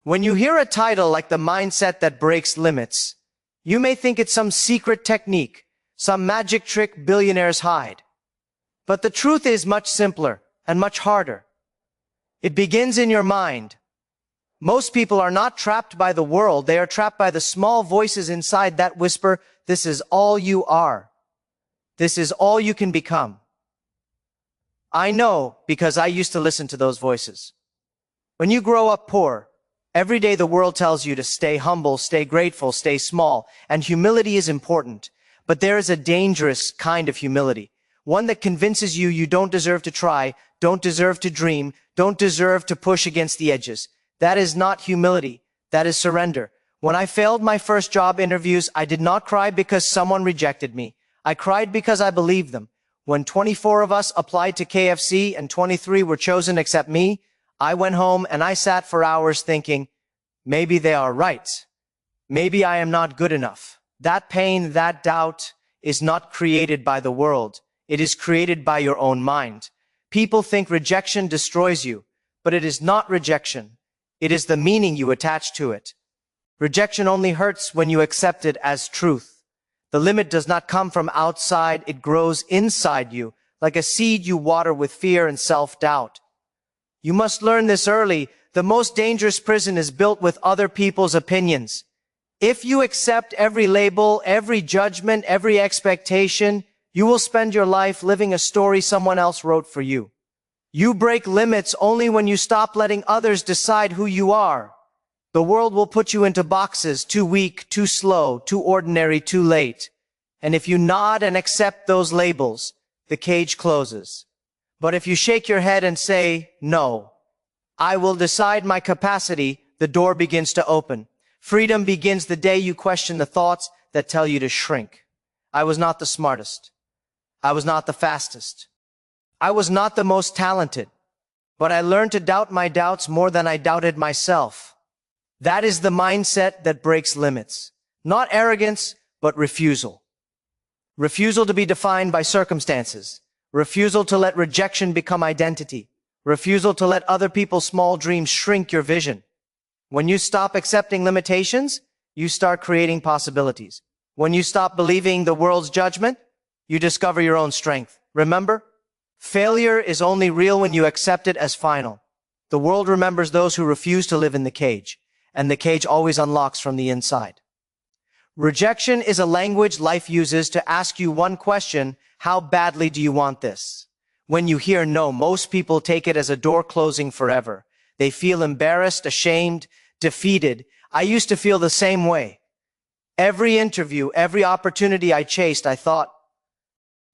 When you hear a title like The Mindset That Breaks Limits, you may think it's some secret technique, some magic trick billionaires hide. But the truth is much simpler and much harder. It begins in your mind. Most people are not trapped by the world, they are trapped by the small voices inside that whisper, "This is all you are. This is all you can become." I know because I used to listen to those voices. When you grow up poor, every day the world tells you to stay humble, stay grateful, stay small, and humility is important. But there is a dangerous kind of humility, one that convinces you you don't deserve to try, don't deserve to dream, don't deserve to push against the edges. That is not humility, that is surrender. When I failed my first job interviews, I did not cry because someone rejected me. I cried because I believed them. When 24 of us applied to KFC and 23 were chosen except me, I went home and I sat for hours thinking, maybe they are right. Maybe I am not good enough. That pain, that doubt is not created by the world. It is created by your own mind. People think rejection destroys you, but it is not rejection. It is the meaning you attach to it. Rejection only hurts when you accept it as truth. The limit does not come from outside, it grows inside you, like a seed you water with fear and self-doubt. You must learn this early. The most dangerous prison is built with other people's opinions. If you accept every label, every judgment, every expectation, you will spend your life living a story someone else wrote for you. You break limits only when you stop letting others decide who you are. The world will put you into boxes, too weak, too slow, too ordinary, too late. And if you nod and accept those labels, the cage closes. But if you shake your head and say, "No, I will decide my capacity," the door begins to open. Freedom begins the day you question the thoughts that tell you to shrink. I was not the smartest. I was not the fastest. I was not the most talented, but I learned to doubt my doubts more than I doubted myself. That is the mindset that breaks limits. Not arrogance, but refusal. Refusal to be defined by circumstances. Refusal to let rejection become identity. Refusal to let other people's small dreams shrink your vision. When you stop accepting limitations, you start creating possibilities. When you stop believing the world's judgment, you discover your own strength. Remember? Failure is only real when you accept it as final. The world remembers those who refuse to live in the cage, and the cage always unlocks from the inside. Rejection is a language life uses to ask you one question: how badly do you want this? When you hear no, most people take it as a door closing forever. They feel embarrassed, ashamed, defeated. I used to feel the same way. Every interview, every opportunity I chased, I thought,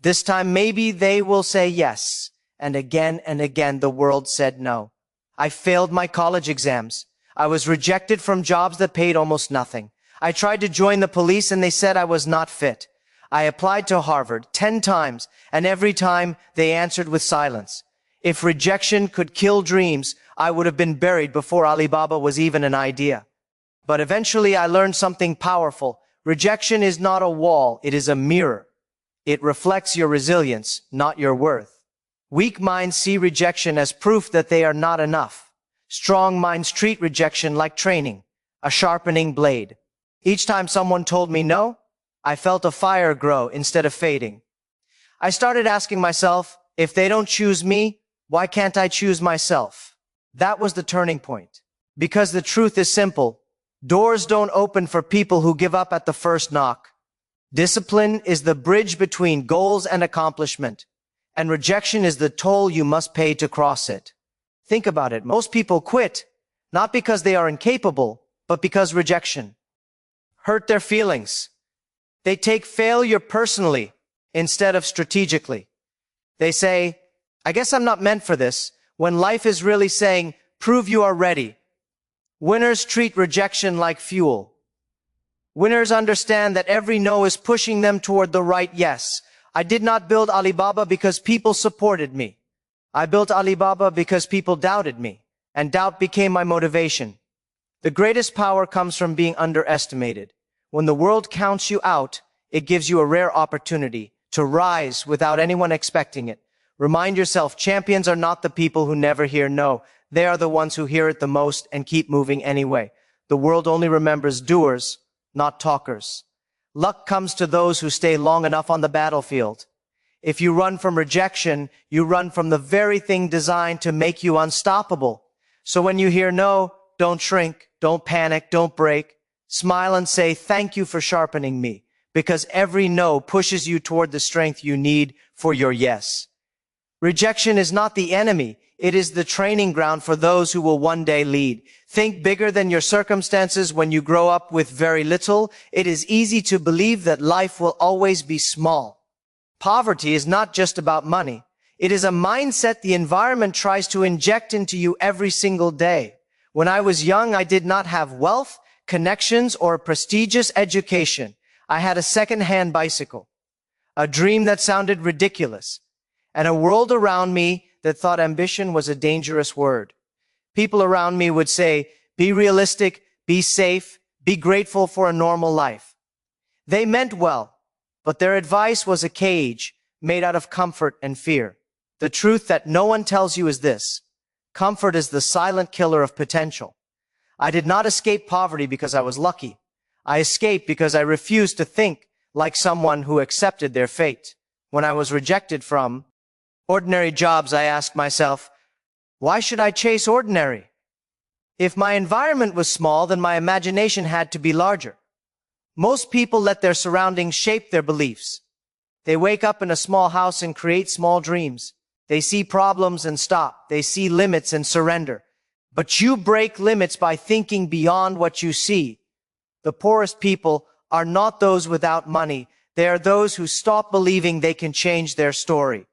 this time maybe they will say yes. And again, the world said no. I failed my college exams. I was rejected from jobs that paid almost nothing. I tried to join the police and they said I was not fit. I applied to Harvard 10 times, and every time they answered with silence. If rejection could kill dreams, I would have been buried before Alibaba was even an idea. But eventually I learned something powerful. Rejection is not a wall, it is a mirror. It reflects your resilience, not your worth. Weak minds see rejection as proof that they are not enough. Strong minds treat rejection like training, a sharpening blade. Each time someone told me no, I felt a fire grow instead of fading. I started asking myself, if they don't choose me, why can't I choose myself? That was the turning point. Because the truth is simple. Doors don't open for people who give up at the first knock. Discipline is the bridge between goals and accomplishment, and rejection is the toll you must pay to cross it. Think about it. Most people quit, not because they are incapable, but because rejection hurt their feelings. They take failure personally instead of strategically. They say, I guess I'm not meant for this, when life is really saying, prove you are ready. Winners treat rejection like fuel. Winners understand that every no is pushing them toward the right yes. I did not build Alibaba because people supported me. I built Alibaba because people doubted me, and doubt became my motivation. The greatest power comes from being underestimated. When the world counts you out, it gives you a rare opportunity to rise without anyone expecting it. Remind yourself, champions are not the people who never hear no. They are the ones who hear it the most and keep moving anyway. The world only remembers doers, not talkers. Luck comes to those who stay long enough on the battlefield. If you run from rejection, you run from the very thing designed to make you unstoppable. So when you hear no, don't shrink, don't panic, don't break. Smile and say, thank you for sharpening me, because every no pushes you toward the strength you need for your yes. Rejection is not the enemy. It is the training ground for those who will one day lead. Think bigger than your circumstances. When you grow up with very little, it is easy to believe that life will always be small. Poverty is not just about money. It is a mindset the environment tries to inject into you every single day. When I was young, I did not have wealth, connections, or a prestigious education. I had a second-hand bicycle, a dream that sounded ridiculous, and a world around me that thought ambition was a dangerous word. People around me would say, be realistic, be safe, be grateful for a normal life. They meant well, but their advice was a cage made out of comfort and fear. The truth that no one tells you is this: comfort is the silent killer of potential. I did not escape poverty because I was lucky. I escaped because I refused to think like someone who accepted their fate. When I was rejected from ordinary jobs, I asked myself, why should I chase ordinary? If my environment was small, then my imagination had to be larger. Most people let their surroundings shape their beliefs. They wake up in a small house and create small dreams. They see problems and stop. They see limits and surrender. But you break limits by thinking beyond what you see. The poorest people are not those without money. They are those who stop believing they can change their story.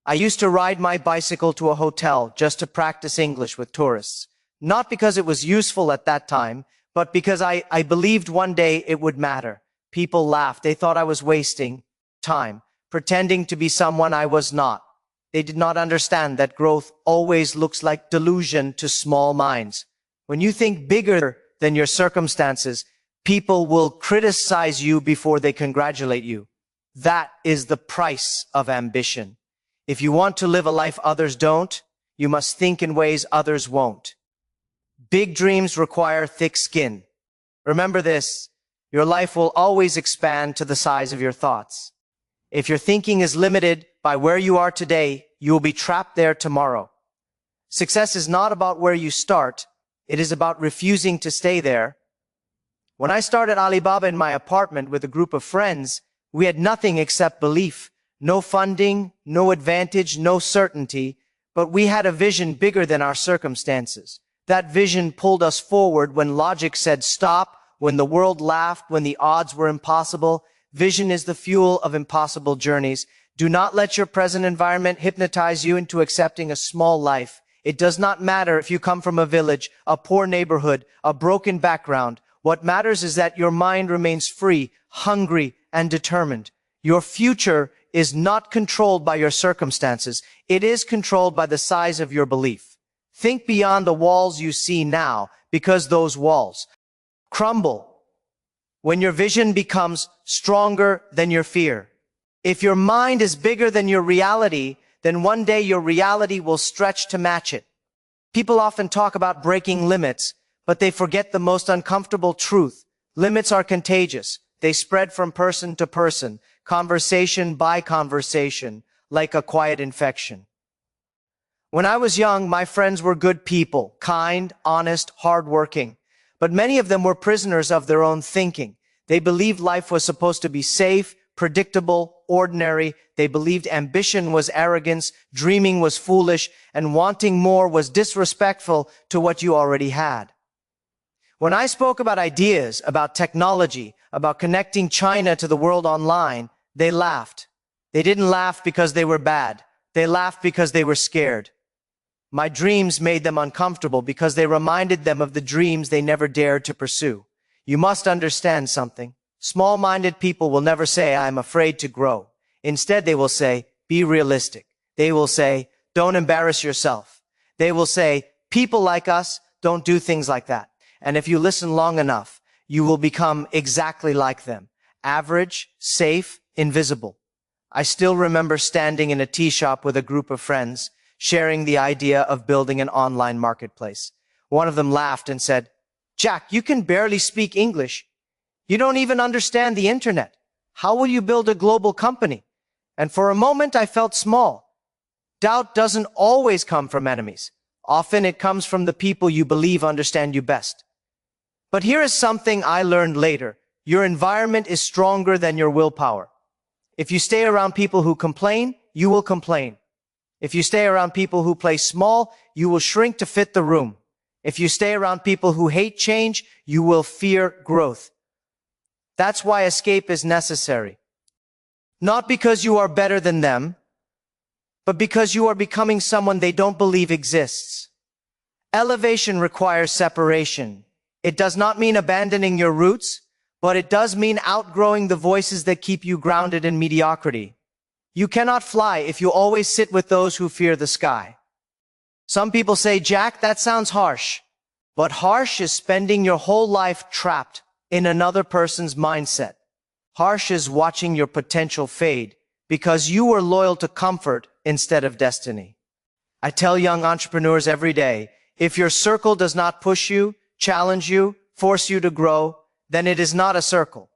I used to ride my bicycle to a hotel just to practice English with tourists. Not because it was useful at that time, but because I believed one day it would matter. People laughed. They thought I was wasting time, pretending to be someone I was not. They did not understand that growth always looks like delusion to small minds. When you think bigger than your circumstances, people will criticize you before they congratulate you. That is the price of ambition. If you want to live a life others don't, you must think in ways others won't. Big dreams require thick skin. Remember this: your life will always expand to the size of your thoughts. If your thinking is limited by where you are today, you will be trapped there tomorrow. Success is not about where you start. It is about refusing to stay there. When I started Alibaba in my apartment with a group of friends, we had nothing except belief. No funding, no advantage, no certainty, but we had a vision bigger than our circumstances. That vision pulled us forward when logic said stop, when the world laughed, when the odds were impossible. Vision is the fuel of impossible journeys. Do not let your present environment hypnotize you into accepting a small life. It does not matter if you come from a village, a poor neighborhood, a broken background. What matters is that your mind remains free, hungry, and determined. Your future is not controlled by your circumstances. It is controlled by the size of your belief. Think beyond the walls you see now, because those walls crumble when your vision becomes stronger than your fear. If your mind is bigger than your reality, then one day your reality will stretch to match it. People often talk about breaking limits, but they forget the most uncomfortable truth. Limits are contagious. They spread from person to person, conversation by conversation, like a quiet infection. When I was young, my friends were good people, kind, honest, hardworking. But many of them were prisoners of their own thinking. They believed life was supposed to be safe, predictable, ordinary. They believed ambition was arrogance, dreaming was foolish, and wanting more was disrespectful to what you already had. When I spoke about ideas, about technology, about connecting China to the world online, they laughed. They didn't laugh because they were bad. They laughed because they were scared. My dreams made them uncomfortable because they reminded them of the dreams they never dared to pursue. You must understand something. Small-minded people will never say, I'm afraid to grow. Instead, they will say, be realistic. They will say, don't embarrass yourself. They will say, people like us don't do things like that. And if you listen long enough, you will become exactly like them. Average, safe, invisible. I still remember standing in a tea shop with a group of friends, sharing the idea of building an online marketplace. One of them laughed and said, "Jack, you can barely speak English. You don't even understand the internet. How will you build a global company?" And for a moment I felt small. Doubt doesn't always come from enemies. Often it comes from the people you believe understand you best. But here is something I learned later. Your environment is stronger than your willpower. If you stay around people who complain, you will complain. If you stay around people who play small, you will shrink to fit the room. If you stay around people who hate change, you will fear growth. That's why escape is necessary. Not because you are better than them, but because you are becoming someone they don't believe exists. Elevation requires separation. It does not mean abandoning your roots, but it does mean outgrowing the voices that keep you grounded in mediocrity. You cannot fly if you always sit with those who fear the sky. Some people say, "Jack, that sounds harsh." But harsh is spending your whole life trapped in another person's mindset. Harsh is watching your potential fade because you were loyal to comfort instead of destiny. I tell young entrepreneurs every day, if your circle does not push you, challenge you, force you to grow, then it is not a circle.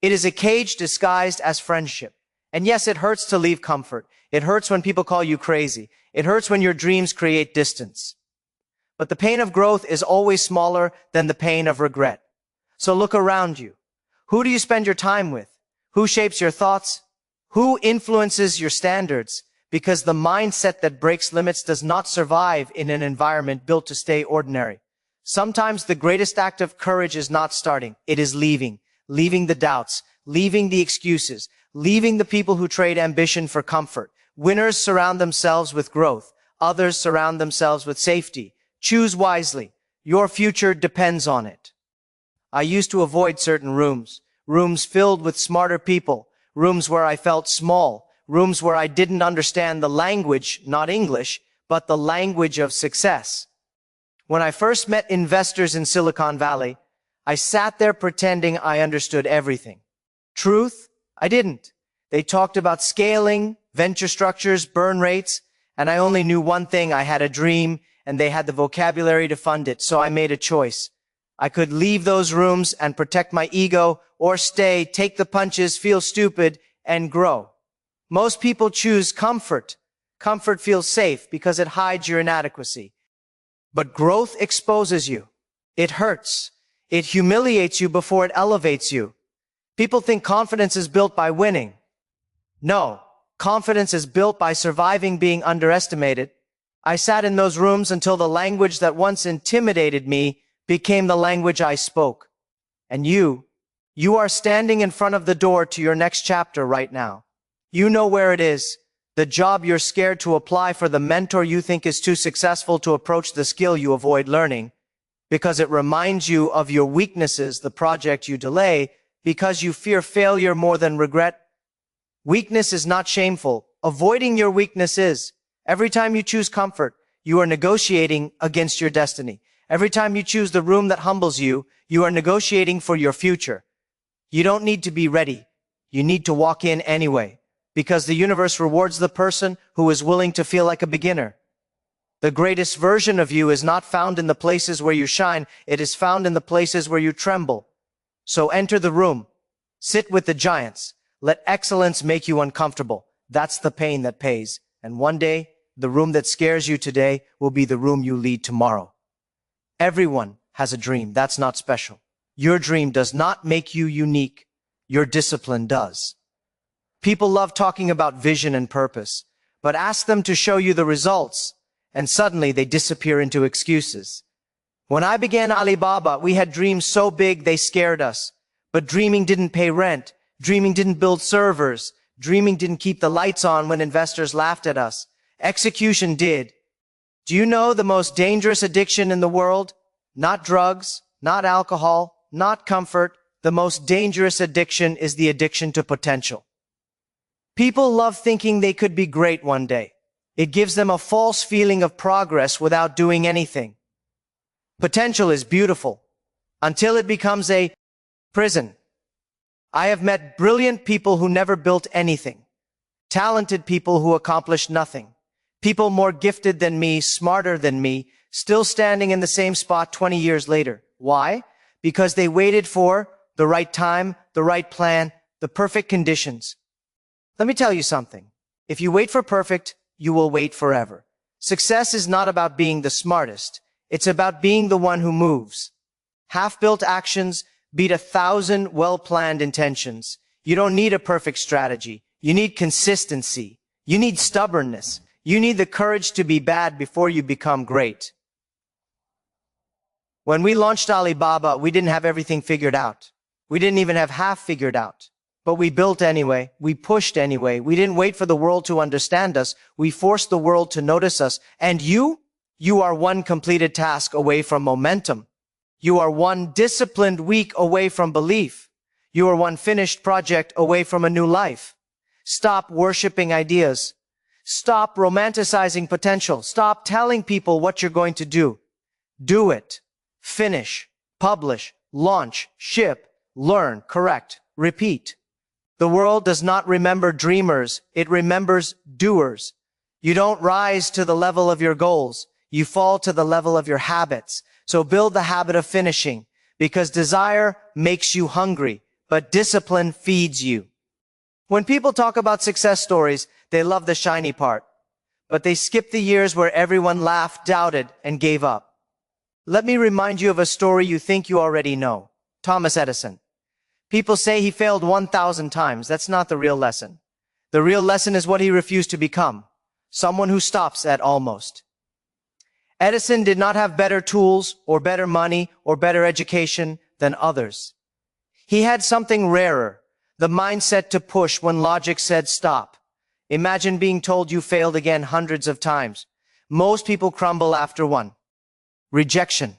It is a cage disguised as friendship. And yes, it hurts to leave comfort. It hurts when people call you crazy. It hurts when your dreams create distance. But the pain of growth is always smaller than the pain of regret. So look around you. Who do you spend your time with? Who shapes your thoughts? Who influences your standards? Because the mindset that breaks limits does not survive in an environment built to stay ordinary. Sometimes the greatest act of courage is not starting. It is leaving. Leaving the doubts. Leaving the excuses. Leaving the people who trade ambition for comfort. Winners surround themselves with growth. Others surround themselves with safety. Choose wisely. Your future depends on it. I used to avoid certain rooms. Rooms filled with smarter people. Rooms where I felt small. Rooms where I didn't understand the language, not English, but the language of success. When I first met investors in Silicon Valley, I sat there pretending I understood everything. Truth? I didn't. They talked about scaling, venture structures, burn rates, and I only knew one thing. I had a dream, and they had the vocabulary to fund it, so I made a choice. I could leave those rooms and protect my ego, or stay, take the punches, feel stupid, and grow. Most people choose comfort. Comfort feels safe because it hides your inadequacy. But growth exposes you. It hurts. It humiliates you before it elevates you. People think confidence is built by winning. No, confidence is built by surviving being underestimated. I sat in those rooms until the language that once intimidated me became the language I spoke. And you are standing in front of the door to your next chapter right now. You know where it is, the job you're scared to apply for, the mentor you think is too successful to approach, the skill you avoid learning because it reminds you of your weaknesses, the project you delay because you fear failure more than regret. Weakness is not shameful. Avoiding your weakness is. Every time you choose comfort, you are negotiating against your destiny. Every time you choose the room that humbles you, you are negotiating for your future. You don't need to be ready. You need to walk in anyway, because the universe rewards the person who is willing to feel like a beginner. The greatest version of you is not found in the places where you shine. It is found in the places where you tremble. So enter the room. Sit with the giants. Let excellence make you uncomfortable. That's the pain that pays. And one day, the room that scares you today will be the room you lead tomorrow. Everyone has a dream. That's not special. Your dream does not make you unique. Your discipline does. People love talking about vision and purpose, but ask them to show you the results, and suddenly they disappear into excuses. When I began Alibaba, we had dreams so big they scared us. But dreaming didn't pay rent. Dreaming didn't build servers. Dreaming didn't keep the lights on when investors laughed at us. Execution did. Do you know the most dangerous addiction in the world? Not drugs, not alcohol, not comfort. The most dangerous addiction is the addiction to potential. People love thinking they could be great one day. It gives them a false feeling of progress without doing anything. Potential is beautiful until it becomes a prison. I have met brilliant people who never built anything, talented people who accomplished nothing, People more gifted than me, smarter than me, still standing in the same spot 20 years later. Why? Because they waited for the right time, the right plan, the perfect conditions. Let me tell you something. If you wait for perfect, you will wait forever. Success is not about being the smartest. It's about being the one who moves. Half-built actions beat 1,000 well-planned intentions. You don't need a perfect strategy. You need consistency. You need stubbornness. You need the courage to be bad before you become great. When we launched Alibaba, we didn't have everything figured out. We didn't even have half figured out. But we built anyway. We pushed anyway. We didn't wait for the world to understand us. We forced the world to notice us. And you are one completed task away from momentum. You are one disciplined week away from belief. You are one finished project away from a new life. Stop worshiping ideas. Stop romanticizing potential. Stop telling people what you're going to do. Do it. Finish. Publish. Launch. Ship. Learn. Correct. Repeat. The world does not remember dreamers. It remembers doers. You don't rise to the level of your goals. You fall to the level of your habits. So build the habit of finishing, because desire makes you hungry, but discipline feeds you. When people talk about success stories, they love the shiny part, but they skip the years where everyone laughed, doubted, and gave up. Let me remind you of a story you think you already know. Thomas Edison. People say he failed 1,000 times. That's not the real lesson. The real lesson is what he refused to become. Someone who stops at almost. Edison did not have better tools or better money or better education than others. He had something rarer, the mindset to push when logic said stop. Imagine being told you failed again hundreds of times. Most people crumble after one. Rejection.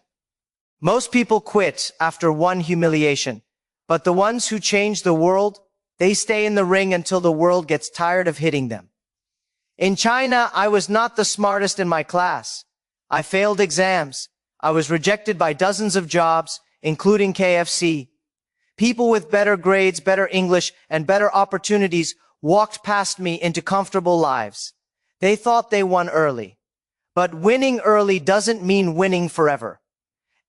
Most people quit after one humiliation, but the ones who change the world, they stay in the ring until the world gets tired of hitting them. In China, I was not the smartest in my class. I failed exams. I was rejected by dozens of jobs, including KFC. People with better grades, better English, and better opportunities walked past me into comfortable lives. They thought they won early. But winning early doesn't mean winning forever.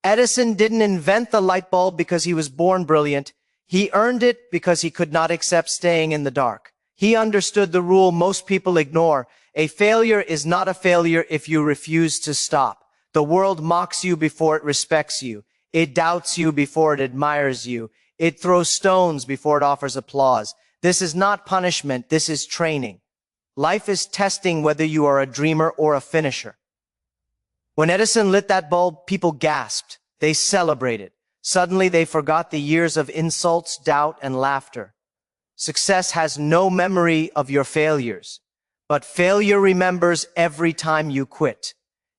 Edison didn't invent the light bulb because he was born brilliant. He earned it because he could not accept staying in the dark. He understood the rule most people ignore. A failure is not a failure if you refuse to stop. The world mocks you before it respects you. It doubts you before it admires you. It throws stones before it offers applause. This is not punishment. This is training. Life is testing whether you are a dreamer or a finisher. When Edison lit that bulb, people gasped. They celebrated. Suddenly they forgot the years of insults, doubt, and laughter. Success has no memory of your failures, but failure remembers every time you quit.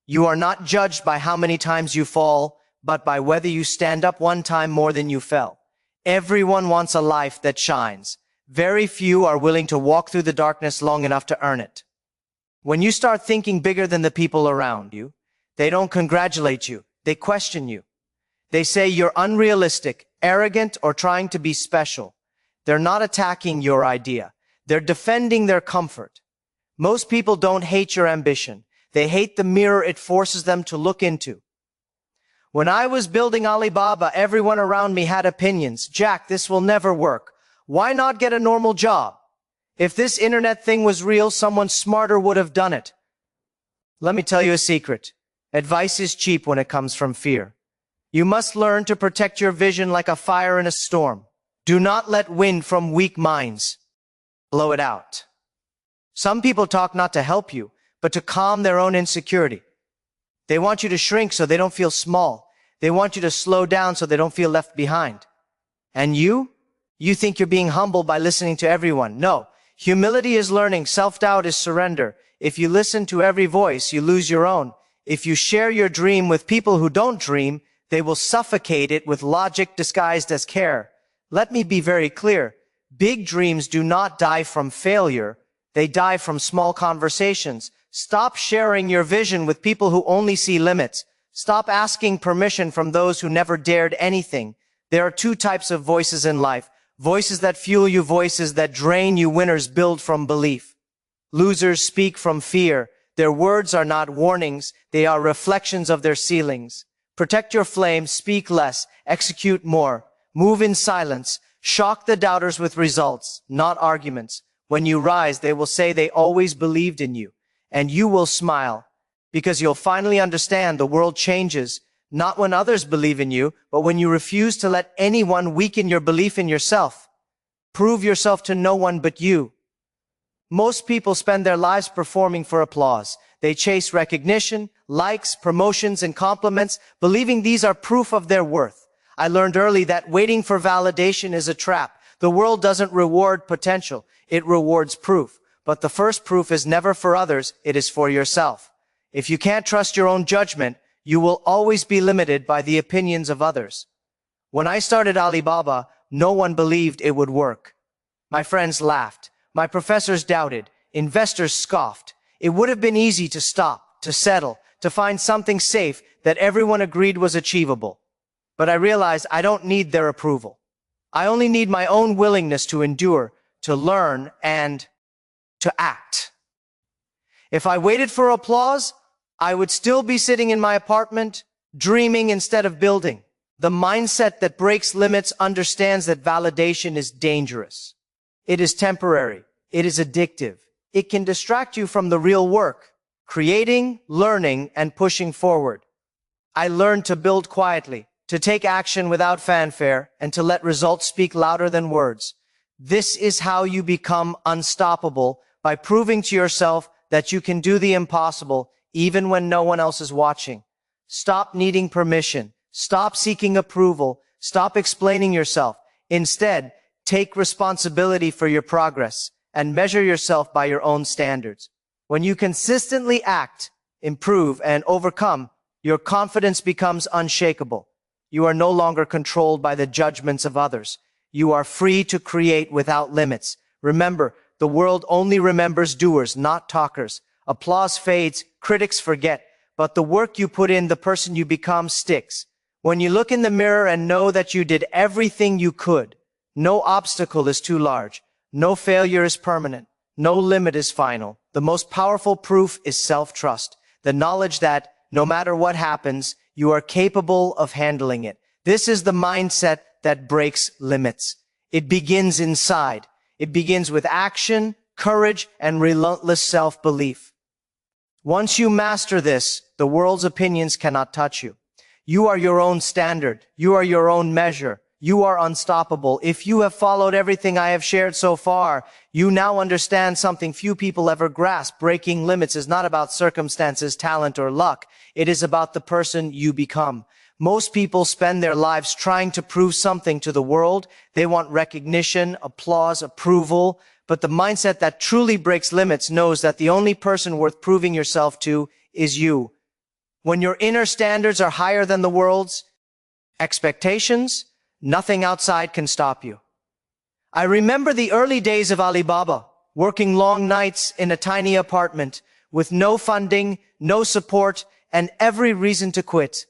You are not judged by how many times you fall, but by whether you stand up one time more than you fell. Everyone wants a life that shines. Very few are willing to walk through the darkness long enough to earn it. When you start thinking bigger than the people around you, they don't congratulate you. They question you. They say you're unrealistic, arrogant, or trying to be special. They're not attacking your idea. They're defending their comfort. Most people don't hate your ambition. They hate the mirror it forces them to look into. When I was building Alibaba, everyone around me had opinions. Jack, this will never work. Why not get a normal job? If this internet thing was real, someone smarter would have done it. Let me tell you a secret. Advice is cheap when it comes from fear. You must learn to protect your vision like a fire in a storm. Do not let wind from weak minds blow it out. Some people talk not to help you, but to calm their own insecurity. They want you to shrink so they don't feel small. They want you to slow down so they don't feel left behind. And you think you're being humble by listening to everyone. No, humility is learning. Self-doubt is surrender. If you listen to every voice, you lose your own. If you share your dream with people who don't dream, they will suffocate it with logic disguised as care. Let me be very clear. Big dreams do not die from failure. They die from small conversations. Stop sharing your vision with people who only see limits. Stop asking permission from those who never dared anything. There are two types of voices in life. Voices that fuel you, voices that drain you. Winners build from belief. Losers speak from fear. Their words are not warnings, they are reflections of their ceilings. Protect your flame, speak less, execute more. Move in silence, shock the doubters with results, not arguments. When you rise, they will say they always believed in you. And you will smile, because you'll finally understand the world changes, not when others believe in you, but when you refuse to let anyone weaken your belief in yourself. Prove yourself to no one but you. Most people spend their lives performing for applause. They chase recognition, likes, promotions, and compliments, believing these are proof of their worth. I learned early that waiting for validation is a trap. The world doesn't reward potential, it rewards proof. But the first proof is never for others, it is for yourself. If you can't trust your own judgment, you will always be limited by the opinions of others. When I started Alibaba, no one believed it would work. My friends laughed. My professors doubted. Investors scoffed. It would have been easy to stop, to settle, to find something safe that everyone agreed was achievable. But I realized I don't need their approval. I only need my own willingness to endure, to learn, and to act. If I waited for applause, I would still be sitting in my apartment, dreaming instead of building. The mindset that breaks limits understands that validation is dangerous. It is temporary. It is addictive. It can distract you from the real work, creating, learning, and pushing forward. I learned to build quietly, to take action without fanfare, and to let results speak louder than words. This is how you become unstoppable, by proving to yourself that you can do the impossible even when no one else is watching. Stop needing permission. Stop seeking approval. Stop explaining yourself. Instead, take responsibility for your progress and measure yourself by your own standards. When you consistently act, improve, and overcome, your confidence becomes unshakable. You are no longer controlled by the judgments of others. You are free to create without limits. Remember, the world only remembers doers, not talkers. Applause fades, critics forget, but the work you put in, the person you become, sticks. When you look in the mirror and know that you did everything you could, no obstacle is too large, no failure is permanent, no limit is final. The most powerful proof is self-trust, the knowledge that, no matter what happens, you are capable of handling it. This is the mindset that breaks limits. It begins inside. It begins with action, courage, and relentless self-belief. Once you master this, the world's opinions cannot touch you. You are your own standard. You are your own measure. You are unstoppable. If you have followed everything I have shared so far, you now understand something few people ever grasp. Breaking limits is not about circumstances, talent, or luck. It is about the person you become. Most people spend their lives trying to prove something to the world. They want recognition, applause, approval. But the mindset that truly breaks limits knows that the only person worth proving yourself to is you. When your inner standards are higher than the world's expectations, nothing outside can stop you. I remember the early days of Alibaba, working long nights in a tiny apartment with no funding, no support, and every reason to quit.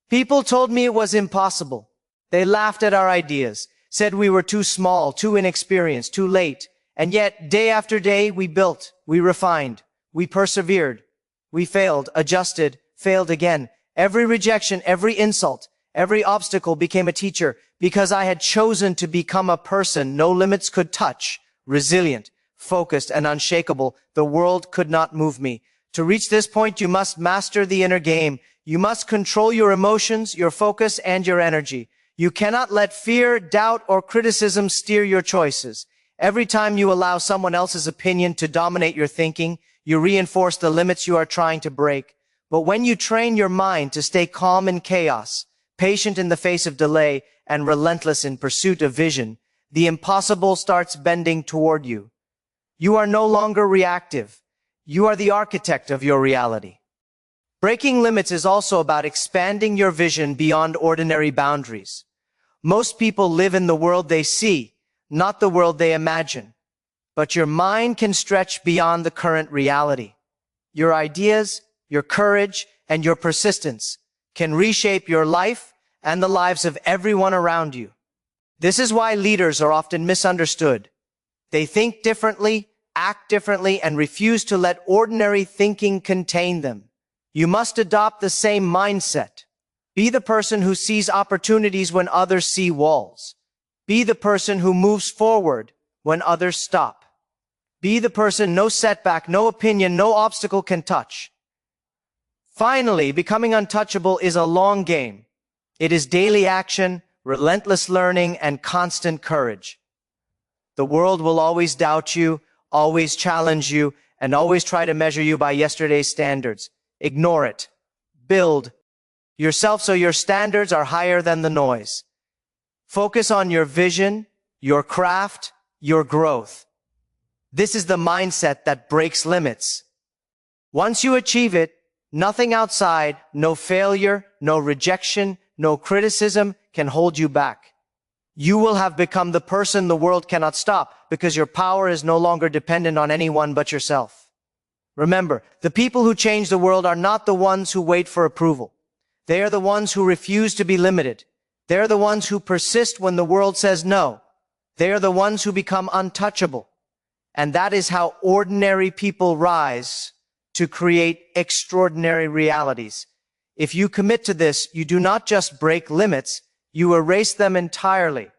People told me it was impossible. They laughed at our ideas, said we were too small, too inexperienced, too late. And yet, day after day, we built, we refined, we persevered. We failed, adjusted, failed again. Every rejection, every insult, every obstacle became a teacher because I had chosen to become a person no limits could touch, resilient, focused, and unshakable. The world could not move me. To reach this point, you must master the inner game. You must control your emotions, your focus, and your energy. You cannot let fear, doubt, or criticism steer your choices. Every time you allow someone else's opinion to dominate your thinking, you reinforce the limits you are trying to break. But when you train your mind to stay calm in chaos, patient in the face of delay, and relentless in pursuit of vision, the impossible starts bending toward you. You are no longer reactive. You are the architect of your reality. Breaking limits is also about expanding your vision beyond ordinary boundaries. Most people live in the world they see, not the world they imagine. But your mind can stretch beyond the current reality. Your ideas, your courage, and your persistence can reshape your life and the lives of everyone around you. This is why leaders are often misunderstood. They think differently, act differently, and refuse to let ordinary thinking contain them. You must adopt the same mindset. Be the person who sees opportunities when others see walls. Be the person who moves forward when others stop. Be the person no setback, no opinion, no obstacle can touch. Finally, becoming untouchable is a long game. It is daily action, relentless learning, and constant courage. The world will always doubt you, always challenge you, and always try to measure you by yesterday's standards. Ignore it. Build yourself so your standards are higher than the noise. Focus on your vision, your craft, your growth. This is the mindset that breaks limits. Once you achieve it, nothing outside, no failure, no rejection, no criticism can hold you back. You will have become the person the world cannot stop because your power is no longer dependent on anyone but yourself. Remember, the people who change the world are not the ones who wait for approval. They are the ones who refuse to be limited. They are the ones who persist when the world says no. They are the ones who become untouchable. And that is how ordinary people rise to create extraordinary realities. If you commit to this, you do not just break limits, you erase them entirely.